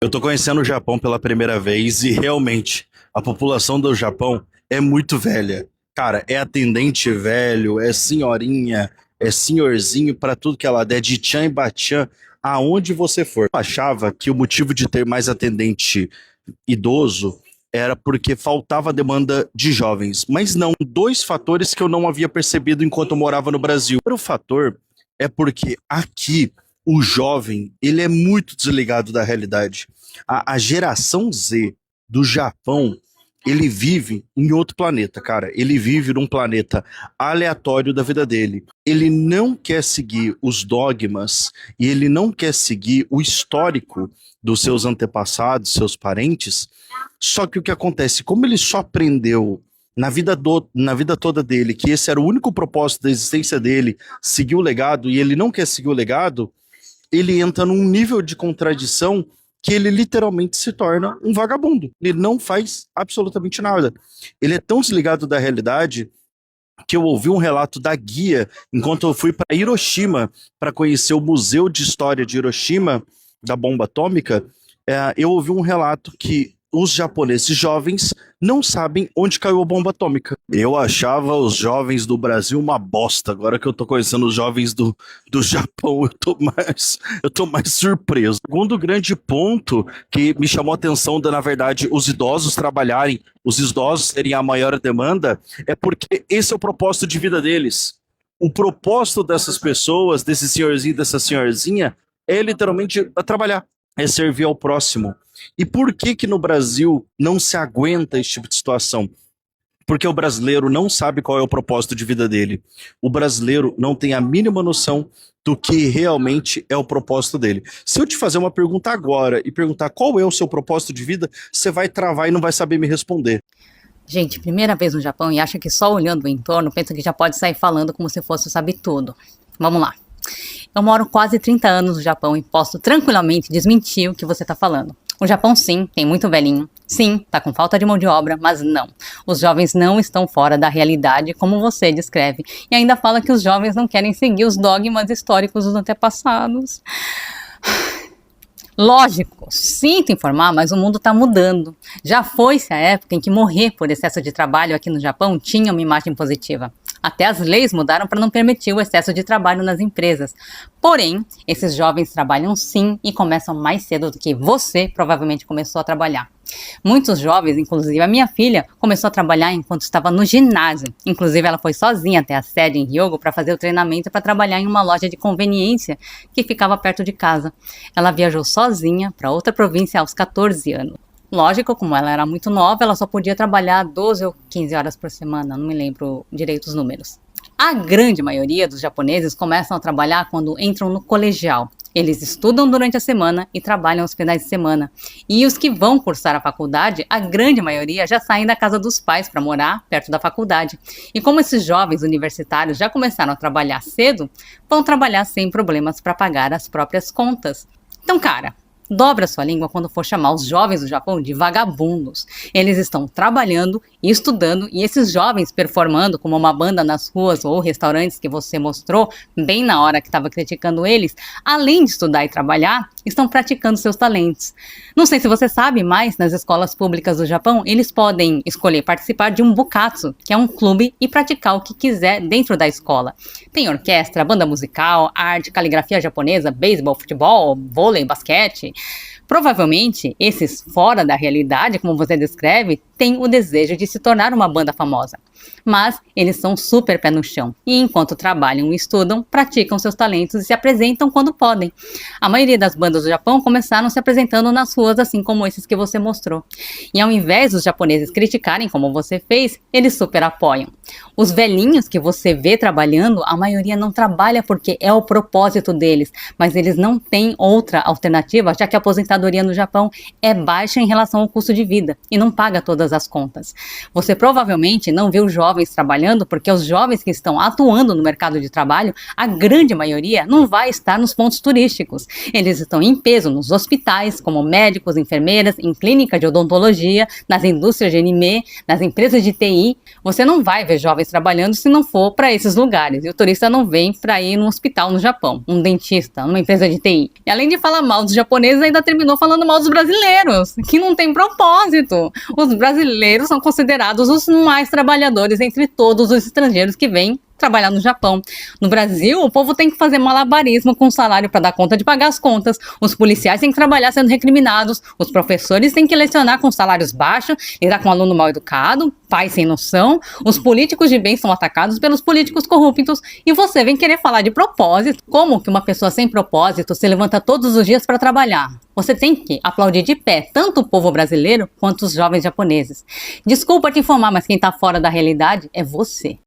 Eu tô conhecendo o Japão pela primeira vez e realmente a população do Japão é muito velha. Cara, é atendente velho, é senhorinha, é senhorzinho pra tudo que ela der, de tchan e bachan, aonde você for. Eu achava que o motivo de ter mais atendente idoso era porque faltava demanda de jovens, mas não, dois fatores que eu não havia percebido enquanto eu morava no Brasil. O primeiro fator é porque aqui o jovem, ele é muito desligado da realidade. A geração Z do Japão, ele vive em outro planeta, cara. Ele vive num planeta aleatório da vida dele. Ele não quer seguir os dogmas e ele não quer seguir o histórico dos seus antepassados, seus parentes. Só que o que acontece, como ele só aprendeu na vida toda dele que esse era o único propósito da existência dele, seguir o legado, e ele não quer seguir o legado, ele entra num nível de contradição que ele literalmente se torna um vagabundo. Ele não faz absolutamente nada. Ele é tão desligado da realidade que eu ouvi um relato da guia enquanto eu fui para Hiroshima para conhecer o Museu de História de Hiroshima, da bomba atômica. Eu ouvi um relato que os japoneses jovens não sabem onde caiu a bomba atômica. Eu achava os jovens do Brasil uma bosta. Agora que eu tô conhecendo os jovens do Japão, eu tô mais surpreso. O segundo grande ponto que me chamou a atenção na verdade, os idosos trabalharem, os idosos terem a maior demanda, é porque esse é o propósito de vida deles. O propósito dessas pessoas, desse senhorzinho, dessa senhorzinha, é literalmente trabalhar, é servir ao próximo. E por que que no Brasil não se aguenta esse tipo de situação? Porque o brasileiro não sabe qual é o propósito de vida dele. O brasileiro não tem a mínima noção do que realmente é o propósito dele. Se eu te fazer uma pergunta agora e perguntar qual é o seu propósito de vida, você vai travar e não vai saber me responder. Gente, primeira vez no Japão e acha que só olhando o entorno pensa que já pode sair falando como se fosse sabe tudo. Vamos lá. Eu moro quase 30 anos no Japão e posso tranquilamente desmentir o que você está falando. O Japão, sim, tem muito velhinho. Sim, tá com falta de mão de obra, mas não. Os jovens não estão fora da realidade, como você descreve. E ainda fala que os jovens não querem seguir os dogmas históricos dos antepassados. Lógico, sinto informar, mas o mundo está mudando. Já foi-se a época em que morrer por excesso de trabalho aqui no Japão tinha uma imagem positiva. Até as leis mudaram para não permitir o excesso de trabalho nas empresas. Porém, esses jovens trabalham sim e começam mais cedo do que você provavelmente começou a trabalhar. Muitos jovens, inclusive a minha filha, começou a trabalhar enquanto estava no ginásio. Inclusive ela foi sozinha até a sede em Hyogo para fazer o treinamento para trabalhar em uma loja de conveniência que ficava perto de casa. Ela viajou sozinha para outra província aos 14 anos. Lógico, como ela era muito nova, ela só podia trabalhar 12 ou 15 horas por semana, não me lembro direito os números. A grande maioria dos japoneses começam a trabalhar quando entram no colegial. Eles estudam durante a semana e trabalham aos finais de semana. E os que vão cursar a faculdade, a grande maioria já saem da casa dos pais para morar perto da faculdade. E como esses jovens universitários já começaram a trabalhar cedo, vão trabalhar sem problemas para pagar as próprias contas. Então, cara, dobra sua língua quando for chamar os jovens do Japão de vagabundos. Eles estão trabalhando e estudando, e esses jovens performando como uma banda nas ruas ou restaurantes que você mostrou, bem na hora que estava criticando eles, além de estudar e trabalhar, estão praticando seus talentos. Não sei se você sabe, mas nas escolas públicas do Japão, eles podem escolher participar de um bukatsu, que é um clube, e praticar o que quiser dentro da escola. Tem orquestra, banda musical, arte, caligrafia japonesa, beisebol, futebol, vôlei, basquete. Provavelmente, esses fora da realidade, como você descreve, têm o desejo de se tornar uma banda famosa. Mas eles são super pé no chão e enquanto trabalham e estudam, praticam seus talentos e se apresentam quando podem. A maioria das bandas do Japão começaram se apresentando nas ruas, assim como esses que você mostrou. E ao invés dos japoneses criticarem como você fez, eles super apoiam. Os velhinhos que você vê trabalhando, a maioria não trabalha porque é o propósito deles, mas eles não têm outra alternativa, já que a aposentadoria no Japão é baixa em relação ao custo de vida e não paga todas as contas. Você provavelmente não viu jovens trabalhando porque os jovens que estão atuando no mercado de trabalho, a grande maioria não vai estar nos pontos turísticos. Eles estão em peso nos hospitais, como médicos, enfermeiras, em clínica de odontologia, nas indústrias de anime, nas empresas de TI. Você não vai ver jovens trabalhando se não for para esses lugares. E o turista não vem para ir num hospital no Japão, um dentista, numa empresa de TI. E além de falar mal dos japoneses, ainda terminou terminou falando mal dos brasileiros, que não tem propósito. Os brasileiros são considerados os mais trabalhadores entre todos os estrangeiros que vêm trabalhar no Japão. No Brasil, o povo tem que fazer malabarismo com o salário para dar conta de pagar as contas, os policiais têm que trabalhar sendo recriminados, os professores têm que lecionar com salários baixos, lidar com um aluno mal educado, pais sem noção, os políticos de bem são atacados pelos políticos corruptos e você vem querer falar de propósito. Como que uma pessoa sem propósito se levanta todos os dias para trabalhar? Você tem que aplaudir de pé tanto o povo brasileiro quanto os jovens japoneses. Desculpa te informar, mas quem está fora da realidade é você.